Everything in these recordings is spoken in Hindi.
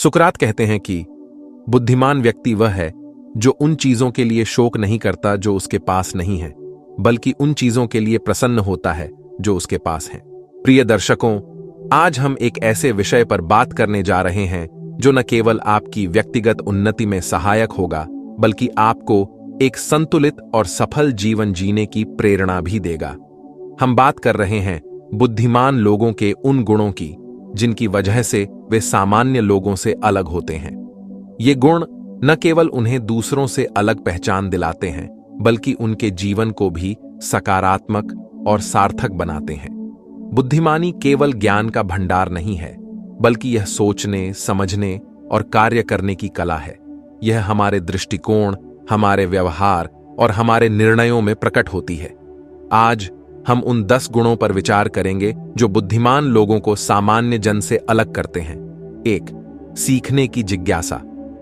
सुकरात कहते हैं कि बुद्धिमान व्यक्ति वह है जो उन चीजों के लिए शोक नहीं करता जो उसके पास नहीं है, बल्कि उन चीजों के लिए प्रसन्न होता है जो उसके पास हैं। प्रिय दर्शकों, आज हम एक ऐसे विषय पर बात करने जा रहे हैं जो न केवल आपकी व्यक्तिगत उन्नति में सहायक होगा, बल्कि आपको एक संतुलित और सफल जीवन जीने की प्रेरणा भी देगा। हम बात कर रहे हैं बुद्धिमान लोगों के उन गुणों की जिनकी वजह से वे सामान्य लोगों से अलग होते हैं। ये गुण न केवल उन्हें दूसरों से अलग पहचान दिलाते हैं, बल्कि उनके जीवन को भी सकारात्मक और सार्थक बनाते हैं। बुद्धिमानी केवल ज्ञान का भंडार नहीं है, बल्कि यह सोचने, समझने और कार्य करने की कला है। यह हमारे दृष्टिकोण, हमारे व्यवहार और हमारे निर्णयों में प्रकट होती है। आज हम उन 10 गुणों पर विचार करेंगे जो बुद्धिमान लोगों को सामान्य जन से अलग करते हैं। 1. सीखने की जिज्ञासा,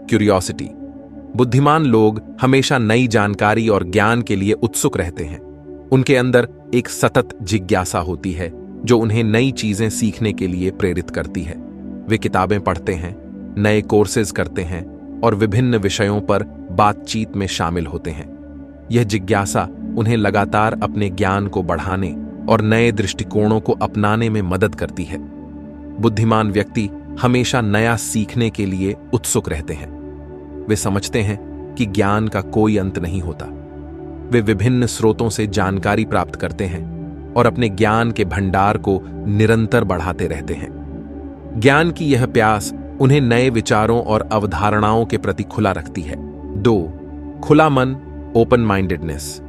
क्यूरियोसिटी। बुद्धिमान लोग हमेशा नई जानकारी और ज्ञान के लिए उत्सुक रहते हैं। उनके अंदर एक सतत जिज्ञासा होती है जो उन्हें नई चीजें सीखने के लिए प्रेरित करती है। वे किताबें पढ़ते हैं, नए कोर्सेज करते हैं और विभिन्न विषयों पर बातचीत में शामिल होते हैं। यह जिज्ञासा उन्हें लगातार अपने ज्ञान को बढ़ाने और नए दृष्टिकोणों को अपनाने में मदद करती है। बुद्धिमान व्यक्ति हमेशा नया सीखने के लिए उत्सुक रहते हैं। वे समझते हैं कि ज्ञान का कोई अंत नहीं होता। वे विभिन्न स्रोतों से जानकारी प्राप्त करते हैं और अपने ज्ञान के भंडार को निरंतर बढ़ाते रहते हैं। ज्ञान की यह प्यास उन्हें नए विचारों और अवधारणाओं के प्रति खुला रखती है। 2. खुला मन, ओपन माइंडेडनेस।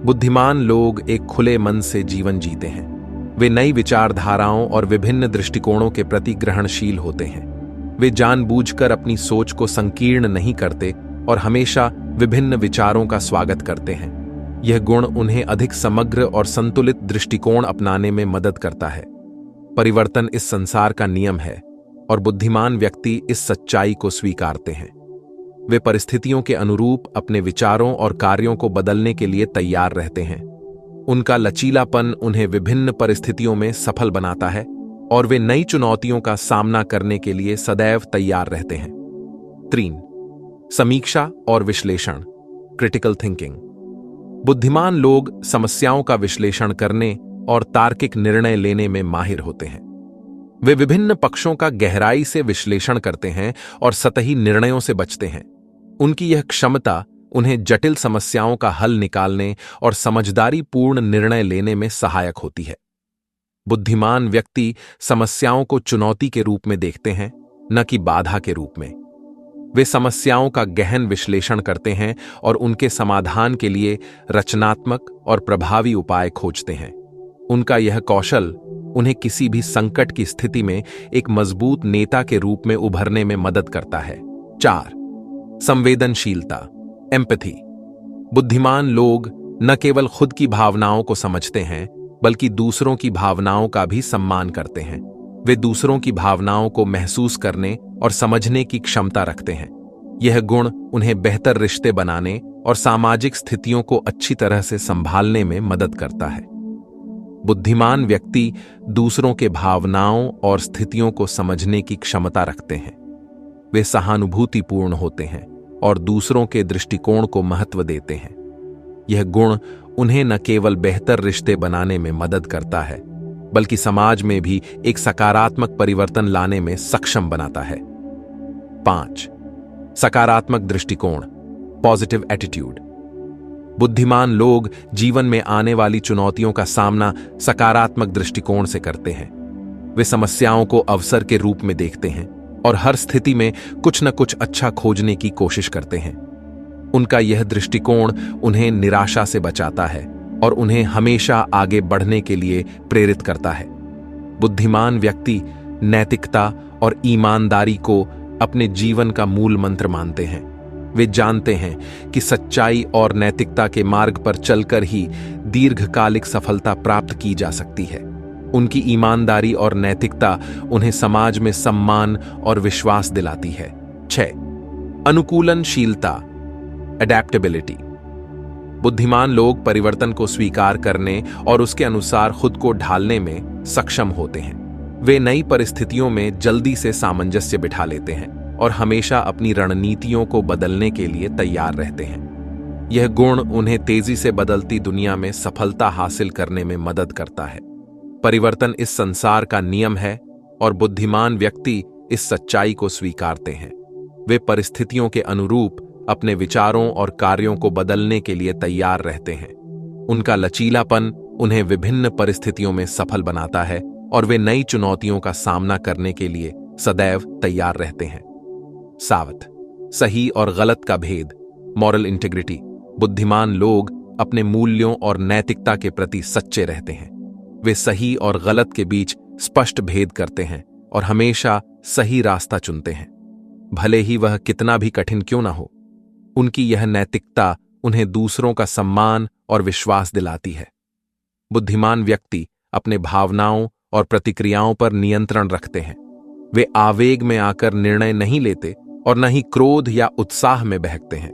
बुद्धिमान लोग एक खुले मन से जीवन जीते हैं। वे नई विचारधाराओं और विभिन्न दृष्टिकोणों के प्रति ग्रहणशील होते हैं। वे जानबूझकर अपनी सोच को संकीर्ण नहीं करते और हमेशा विभिन्न विचारों का स्वागत करते हैं। यह गुण उन्हें अधिक समग्र और संतुलित दृष्टिकोण अपनाने में मदद करता है। परिवर्तन इस संसार का नियम है और बुद्धिमान व्यक्ति इस सच्चाई को स्वीकारते हैं। वे परिस्थितियों के अनुरूप अपने विचारों और कार्यों को बदलने के लिए तैयार रहते हैं। उनका लचीलापन उन्हें विभिन्न परिस्थितियों में सफल बनाता है और वे नई चुनौतियों का सामना करने के लिए सदैव तैयार रहते हैं। 3. समीक्षा और विश्लेषण, क्रिटिकल थिंकिंग। बुद्धिमान लोग समस्याओं का विश्लेषण करने और तार्किक निर्णय लेने में माहिर होते हैं। वे विभिन्न पक्षों का गहराई से विश्लेषण करते हैं और सतही निर्णयों से बचते हैं। उनकी यह क्षमता उन्हें जटिल समस्याओं का हल निकालने और समझदारीपूर्ण निर्णय लेने में सहायक होती है। बुद्धिमान व्यक्ति समस्याओं को चुनौती के रूप में देखते हैं, न कि बाधा के रूप में। वे समस्याओं का गहन विश्लेषण करते हैं और उनके समाधान के लिए रचनात्मक और प्रभावी उपाय खोजते हैं। उनका यह कौशल उन्हें किसी भी संकट की स्थिति में एक मजबूत नेता के रूप में उभरने में मदद करता है। 4. संवेदनशीलता, एम्पैथी। बुद्धिमान लोग न केवल खुद की भावनाओं को समझते हैं, बल्कि दूसरों की भावनाओं का भी सम्मान करते हैं। वे दूसरों की भावनाओं को महसूस करने और समझने की क्षमता रखते हैं। यह गुण उन्हें बेहतर रिश्ते बनाने और सामाजिक स्थितियों को अच्छी तरह से संभालने में मदद करता है। बुद्धिमान व्यक्ति दूसरों के भावनाओं और स्थितियों को समझने की क्षमता रखते हैं। वे सहानुभूतिपूर्ण होते हैं और दूसरों के दृष्टिकोण को महत्व देते हैं। यह गुण उन्हें न केवल बेहतर रिश्ते बनाने में मदद करता है, बल्कि समाज में भी एक सकारात्मक परिवर्तन लाने में सक्षम बनाता है। 5. सकारात्मक दृष्टिकोण, पॉजिटिव एटीट्यूड। बुद्धिमान लोग जीवन में आने वाली चुनौतियों का सामना सकारात्मक दृष्टिकोण से करते हैं। वे समस्याओं को अवसर के रूप में देखते हैं और हर स्थिति में कुछ न कुछ अच्छा खोजने की कोशिश करते हैं। उनका यह दृष्टिकोण उन्हें निराशा से बचाता है और उन्हें हमेशा आगे बढ़ने के लिए प्रेरित करता है। बुद्धिमान व्यक्ति नैतिकता और ईमानदारी को अपने जीवन का मूल मंत्र मानते हैं। वे जानते हैं कि सच्चाई और नैतिकता के मार्ग पर चलकर ही दीर्घकालिक सफलता प्राप्त की जा सकती है। उनकी ईमानदारी और नैतिकता उन्हें समाज में सम्मान और विश्वास दिलाती है। 6. अनुकूलनशीलता, अडैप्टेबिलिटी। बुद्धिमान लोग परिवर्तन को स्वीकार करने और उसके अनुसार खुद को ढालने में सक्षम होते हैं। वे नई परिस्थितियों में जल्दी से सामंजस्य बिठा लेते हैं और हमेशा अपनी रणनीतियों को बदलने के लिए तैयार रहते हैं। यह गुण उन्हें तेजी से बदलती दुनिया में सफलता हासिल करने में मदद करता है। परिवर्तन इस संसार का नियम है और बुद्धिमान व्यक्ति इस सच्चाई को स्वीकारते हैं। वे परिस्थितियों के अनुरूप अपने विचारों और कार्यों को बदलने के लिए तैयार रहते हैं। उनका लचीलापन उन्हें विभिन्न परिस्थितियों में सफल बनाता है और वे नई चुनौतियों का सामना करने के लिए सदैव तैयार रहते हैं। सावत, सही और गलत का भेद, मॉरल इंटीग्रिटी। बुद्धिमान लोग अपने मूल्यों और नैतिकता के प्रति सच्चे रहते हैं। वे सही और गलत के बीच स्पष्ट भेद करते हैं और हमेशा सही रास्ता चुनते हैं, भले ही वह कितना भी कठिन क्यों ना हो। उनकी यह नैतिकता उन्हें दूसरों का सम्मान और विश्वास दिलाती है। बुद्धिमान व्यक्ति अपने भावनाओं और प्रतिक्रियाओं पर नियंत्रण रखते हैं। वे आवेग में आकर निर्णय नहीं लेते और न ही क्रोध या उत्साह में बहकते हैं।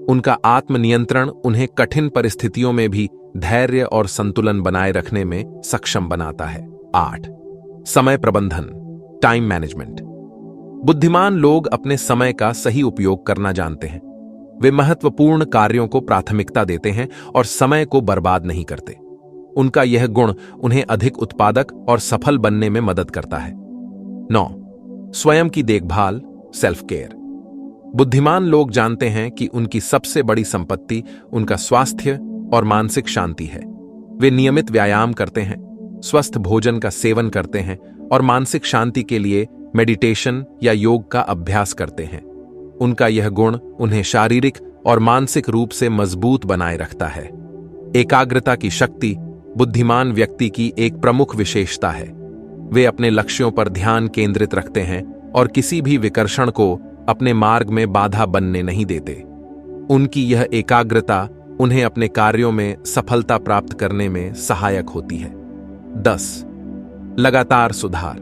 उनका आत्मनियंत्रण उन्हें कठिन परिस्थितियों में भी धैर्य और संतुलन बनाए रखने में सक्षम बनाता है। 8. समय प्रबंधन, टाइम मैनेजमेंट। बुद्धिमान लोग अपने समय का सही उपयोग करना जानते हैं। वे महत्वपूर्ण कार्यों को प्राथमिकता देते हैं और समय को बर्बाद नहीं करते। उनका यह गुण उन्हें अधिक उत्पादक और सफल बनने में मदद करता है। 9. स्वयं की देखभाल, सेल्फ केयर। बुद्धिमान लोग जानते हैं कि उनकी सबसे बड़ी संपत्ति उनका स्वास्थ्य और मानसिक शांति है। वे नियमित व्यायाम करते हैं, स्वस्थ भोजन का सेवन करते हैं और मानसिक शांति के लिए मेडिटेशन या योग का अभ्यास करते हैं। उनका यह गुण उन्हें शारीरिक और मानसिक रूप से मजबूत बनाए रखता है। एकाग्रता की शक्ति बुद्धिमान व्यक्ति की एक प्रमुख विशेषता है। वे अपने लक्ष्यों पर ध्यान केंद्रित रखते हैं और किसी भी विकर्षण को अपने मार्ग में बाधा बनने नहीं देते। उनकी यह एकाग्रता उन्हें अपने कार्यों में सफलता प्राप्त करने में सहायक होती है। 10. लगातार सुधार।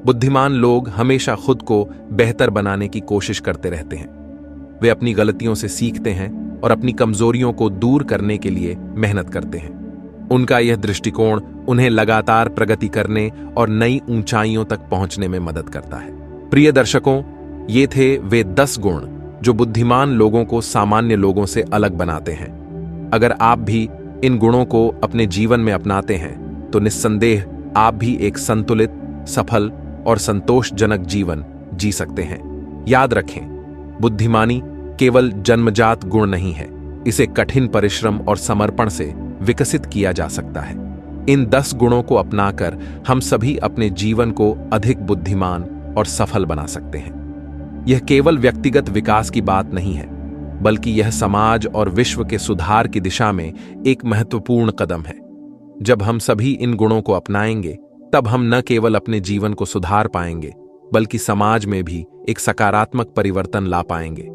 बुद्धिमान लोग हमेशा खुद को बेहतर बनाने की कोशिश करते रहते हैं। वे अपनी गलतियों से सीखते हैं और अपनी कमजोरियों को दूर करने के लिए मेहनत करते हैं। उनका यह दृष्टिकोण उन्हें लगातार प्रगति करने और नई ऊंचाइयों तक पहुंचने में मदद करता है। प्रिय दर्शकों, ये थे वे 10 गुण जो बुद्धिमान लोगों को सामान्य लोगों से अलग बनाते हैं। अगर आप भी इन गुणों को अपने जीवन में अपनाते हैं तो निस्संदेह आप भी एक संतुलित, सफल और संतोषजनक जीवन जी सकते हैं। याद रखें, बुद्धिमानी केवल जन्मजात गुण नहीं है, इसे कठिन परिश्रम और समर्पण से विकसित किया जा सकता है। इन 10 गुणों को अपनाकर हम सभी अपने जीवन को अधिक बुद्धिमान और सफल बना सकते हैं। यह केवल व्यक्तिगत विकास की बात नहीं है, बल्कि यह समाज और विश्व के सुधार की दिशा में एक महत्वपूर्ण कदम है। जब हम सभी इन गुणों को अपनाएंगे, तब हम न केवल अपने जीवन को सुधार पाएंगे, बल्कि समाज में भी एक सकारात्मक परिवर्तन ला पाएंगे।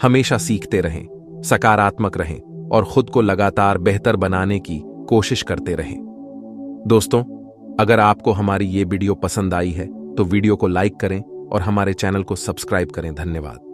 हमेशा सीखते रहें, सकारात्मक रहें और खुद को लगातार बेहतर बनाने की कोशिश करते रहें। दोस्तों, अगर आपको हमारी ये वीडियो पसंद आई है तो वीडियो को लाइक करें और हमारे चैनल को सब्सक्राइब करें। धन्यवाद।